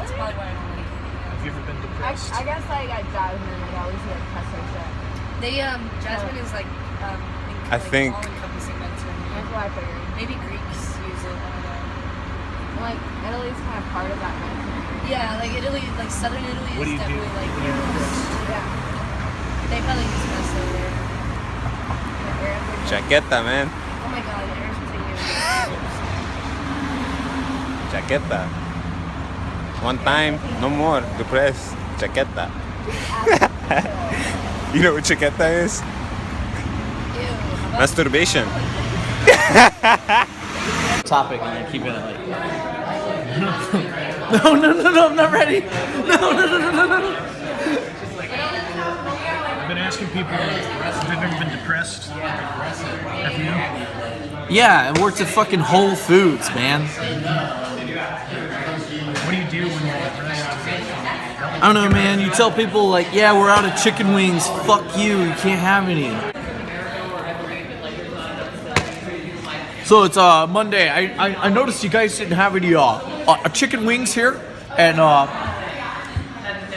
that's probably why I don't like it. Have you ever been depressed? I guess like at Jasmine, like I always like depressing shit. They Jasmine is like I think all-encompassing medicine. That's what I figured. Maybe Greeks use it. I don't know. Like Italy's kind of part of that medicine. Yeah, like Italy, like southern Italy What do is you do definitely like when you're depressed? Yeah. they probably use mess over there. chaqueta, man. Oh my god, Eric's was taking Chaqueta. One time, no more. Depressed. Chaqueta. You know what chaqueta is? Masturbation. Topic and then keep it like. No, I'm not ready. No. I've been asking people if they've ever been depressed. Have you? Yeah, I worked at fucking Whole Foods, man. What do you do when you're depressed? I don't know, man. You tell people like, yeah, we're out of chicken wings. Fuck you. You can't have any. So it's Monday. I noticed you guys didn't have any chicken wings here, and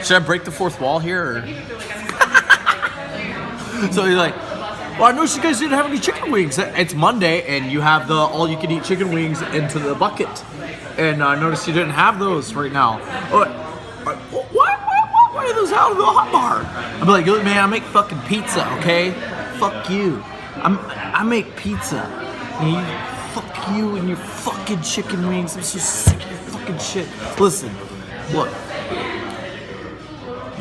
should I break the fourth wall here? Or? So he's like, well, I noticed you guys didn't have any chicken wings. It's Monday, and you have the all-you-can-eat chicken wings into the bucket, and I noticed you didn't have those right now. Why are those out of the hot bar? I'm like, man, I make fucking pizza, okay? Fuck you. I make pizza. And fuck you and your fucking chicken wings. I'm so sick of your fucking shit. Listen, look.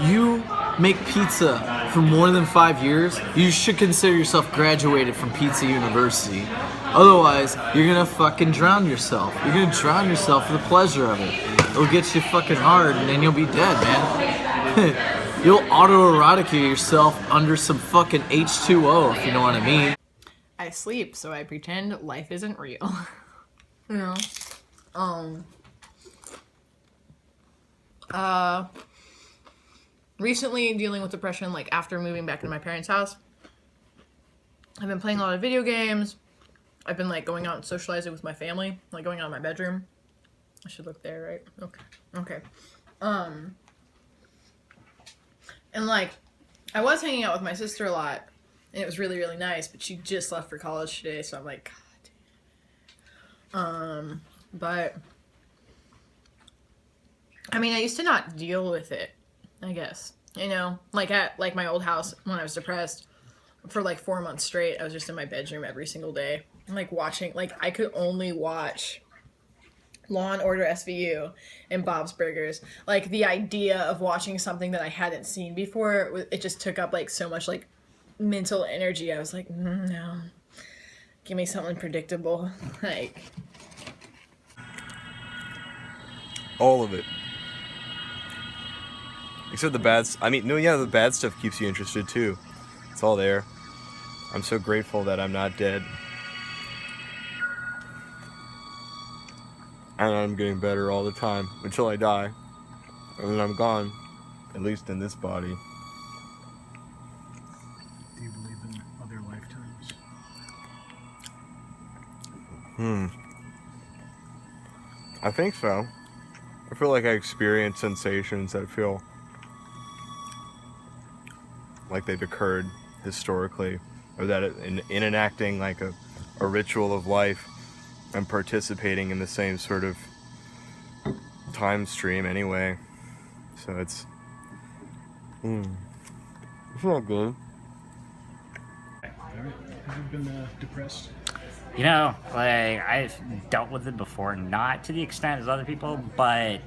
You make pizza for more than 5 years, you should consider yourself graduated from Pizza University. Otherwise, you're gonna fucking drown yourself. You're gonna drown yourself for the pleasure of it. It'll get you fucking hard and then you'll be dead, man. You'll autoeroticate yourself under some fucking H2O, if you know what I mean. I sleep, so I pretend life isn't real. You know? Recently dealing with depression, like after moving back into my parents' house. I've been playing a lot of video games. I've been like going out and socializing with my family, like going out in my bedroom. I should look there, right? Okay. And like, I was hanging out with my sister a lot, and it was really, really nice, but she just left for college today, so I'm like, God. But, I mean, I used to not deal with it, I guess. You know, like at like my old house when I was depressed, for like 4 months straight, I was just in my bedroom every single day. And like watching, like I could only watch Law and Order SVU and Bob's Burgers. Like the idea of watching something that I hadn't seen before, it just took up like so much like mental energy. I was like, no, give me something predictable. Like All of it. Except the bad. I mean, no, yeah, the bad stuff keeps you interested too. It's all there. I'm so grateful that I'm not dead. And I'm getting better all the time until I die. And then I'm gone. At least in this body. Do you believe in other lifetimes? I think so. I feel like I experience sensations that feel like they've occurred historically, or that in enacting like a ritual of life, I'm participating in the same sort of time stream anyway. So it's not good. Alright. Have you been depressed? You know, like, I've dealt with it before, not to the extent as other people, but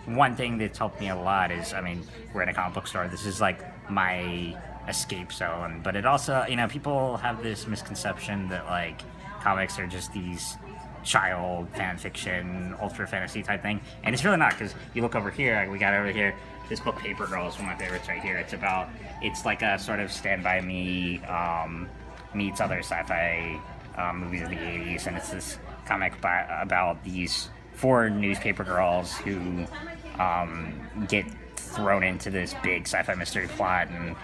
one thing that's helped me a lot is, I mean, we're in a comic book store. This is like my escape zone, but it also, you know, people have this misconception that like comics are just these child fan fiction, ultra fantasy type thing, and it's really not, because you look over here, we got over here, this book Paper Girl is one of my favorites right here. It's like a sort of Stand By Me meets other sci-fi movies of the 80s, and it's this comic about these 4 newspaper girls who get thrown into this big sci-fi mystery plot, and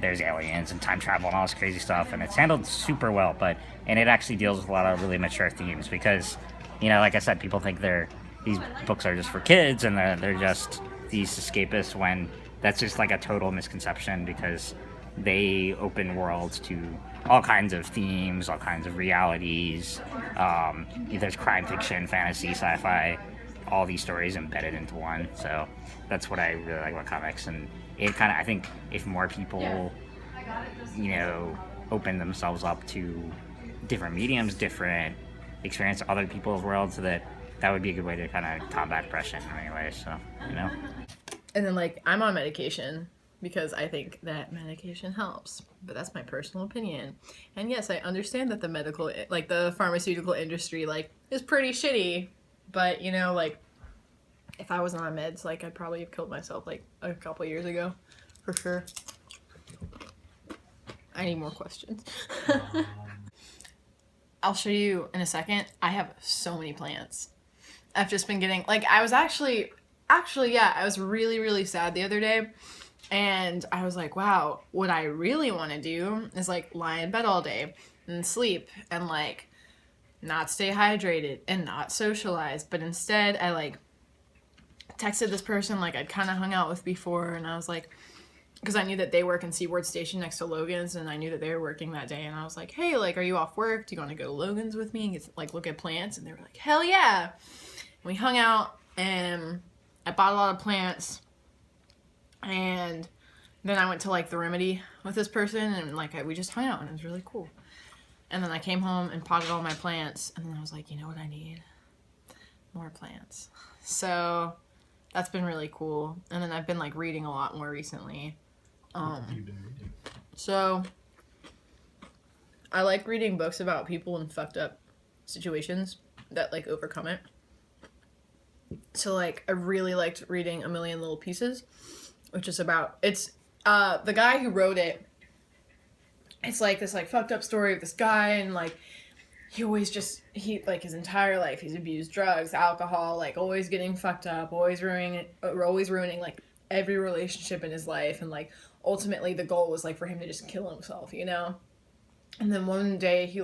there's aliens and time travel and all this crazy stuff, and it's handled super well, and it actually deals with a lot of really mature themes, because, you know, like I said, people think they're these books are just for kids and they're just these escapists, when that's just like a total misconception, because they open worlds to all kinds of themes, all kinds of realities. There's crime fiction, fantasy, sci-fi, all these stories embedded into one. So that's what I really like about comics. And it kind of, I think if more people, open themselves up to different mediums, different experience, other people's worlds, so that would be a good way to kind of combat depression in many ways. So, And then, like, I'm on medication because I think that medication helps. But that's my personal opinion. And yes, I understand that the pharmaceutical industry, is pretty shitty. But, if I wasn't on meds, I'd probably have killed myself, a couple years ago. For sure. I need more questions. I'll show you in a second. I have so many plants. I've just been getting, I was actually, I was really, really sad the other day. And I was like, wow, what I really want to do is lie in bed all day and sleep and not stay hydrated and not socialize. But instead I texted this person I'd kind of hung out with before, and I was like, because I knew that they work in Seaboard Station next to Logan's, and I knew that they were working that day, and I was like, hey, are you off work? Do you want to go to Logan's with me and get, look at plants? And they were like, hell yeah. And we hung out, and I bought a lot of plants, and then I went to the Remedy with this person, and we just hung out, and it was really cool. And then I came home and potted all my plants, and then I was like, you know what I need? More plants. So that's been really cool. And then I've been reading a lot more recently. What have you been reading? So I like reading books about people in fucked up situations that overcome it. So I really liked reading A Million Little Pieces, which is about, the guy who wrote it, it's this fucked up story of this guy, and he always his entire life he's abused drugs, alcohol, always getting fucked up, always ruining every relationship in his life, and ultimately the goal was for him to just kill himself, And then one day he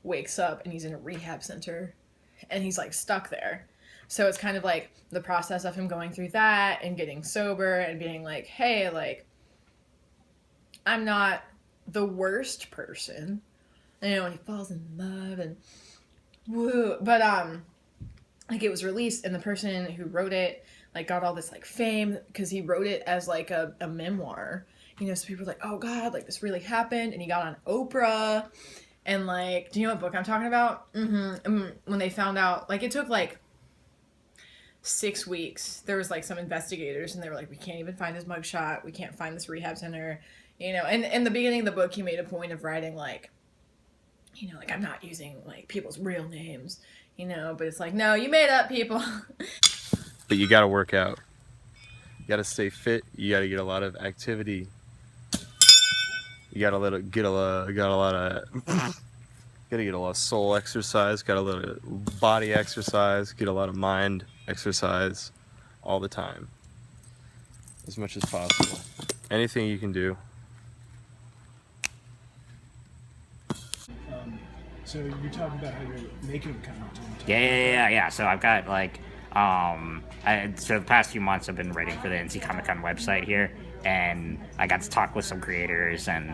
wakes up and he's in a rehab center and he's stuck there. So it's kind of the process of him going through that and getting sober and being hey, I'm not the worst person. And he falls in love and woo. But it was released, and the person who wrote it got all this fame because he wrote it as a memoir. So people were oh god, this really happened, and he got on Oprah. And do you know what book I'm talking about? And when they found out, it took 6 weeks. There was some investigators, and they were we can't even find his mugshot. We can't find this rehab center. And in the beginning of the book, he made a point of writing I'm not using people's real names, but it's no, you made up people. But you gotta work out. You gotta stay fit. You gotta get a lot of activity. You gotta get a lot of soul exercise. Got a little body exercise. Get a lot of mind exercise all the time, as much as possible. Anything you can do. So you're talking about how you're making content. Yeah. So I've got so the past few months I've been writing for the NC Comic Con website here, and I got to talk with some creators, and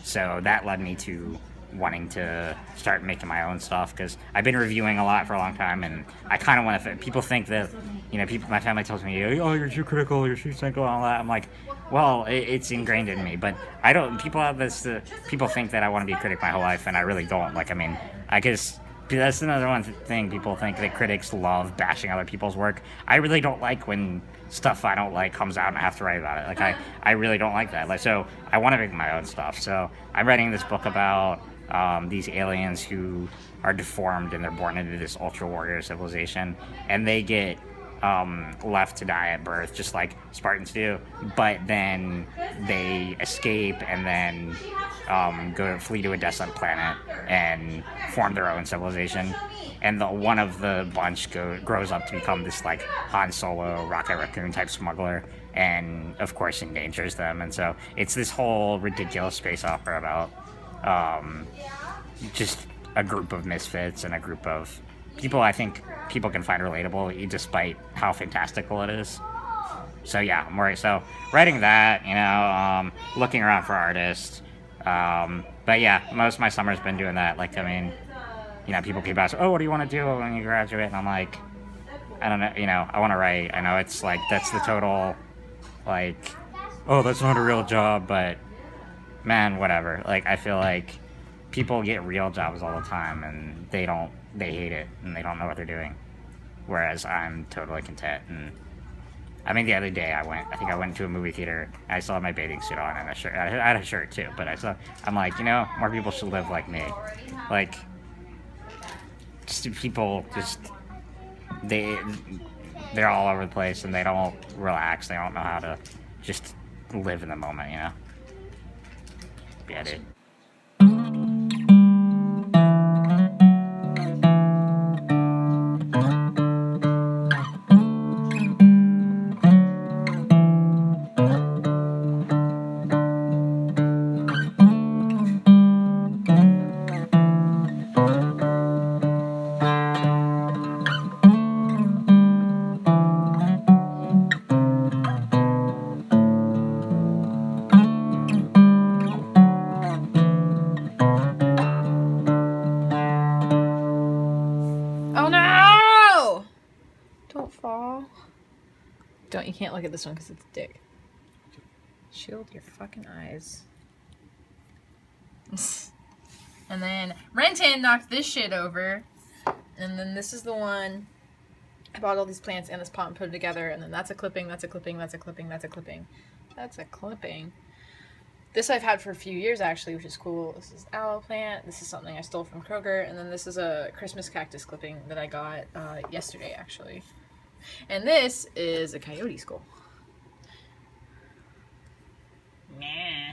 so that led me to wanting to start making my own stuff, because I've been reviewing a lot for a long time, and I kind of want to. People think that, my family tells me, oh, you're too critical, you're too cynical, and all that. I'm like, well, it's ingrained in me, but I don't. People have this. People think that I want to be a critic my whole life, and I really don't. I guess that's another one thing. People think that critics love bashing other people's work. I really don't like when stuff I don't like comes out and I have to write about it. I really don't like that. So I want to make my own stuff. So I'm writing this book about these aliens who are deformed, and they're born into this ultra warrior civilization, and they get left to die at birth, just like Spartans do. But then they escape and then flee to a desolate planet and form their own civilization. And one of the bunch grows up to become this Han Solo, Rocket Raccoon type smuggler, and of course endangers them. And so it's this whole ridiculous space opera about just a group of misfits and a group of people, I think people can find relatable despite how fantastical it is. So yeah, so writing that, looking around for artists. But yeah, most of my summer's been doing that. Like, I mean, people keep asking, oh, what do you want to do when you graduate? And I'm like, I don't know, I want to write. I know it's like, that's the total, like, oh, that's not a real job, but man, whatever. Like, I feel like people get real jobs all the time and they hate it and they don't know what they're doing. Whereas I'm totally content. And I mean, the other day I went to a movie theater. I still had my bathing suit on and a shirt. I had a shirt too, but I'm like, more people should live like me. Like, just people they're all over the place and they don't relax. They don't know how to just live in the moment, Yeah, dude. Oh no! Don't fall. You can't look at this one because it's a dick. Shield your fucking eyes. And then Renton knocked this shit over. And then this is the one. I bought all these plants and this pot and put it together. And then that's a clipping, that's a clipping, that's a clipping, that's a clipping. That's a clipping. This I've had for a few years actually, which is cool. This is aloe plant. This is something I stole from Kroger. And then this is a Christmas cactus clipping that I got yesterday actually. And this is a coyote skull. Nah.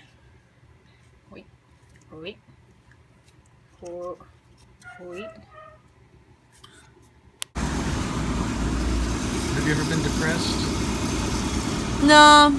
Wait. Wait. Wait. Have you ever been depressed? No.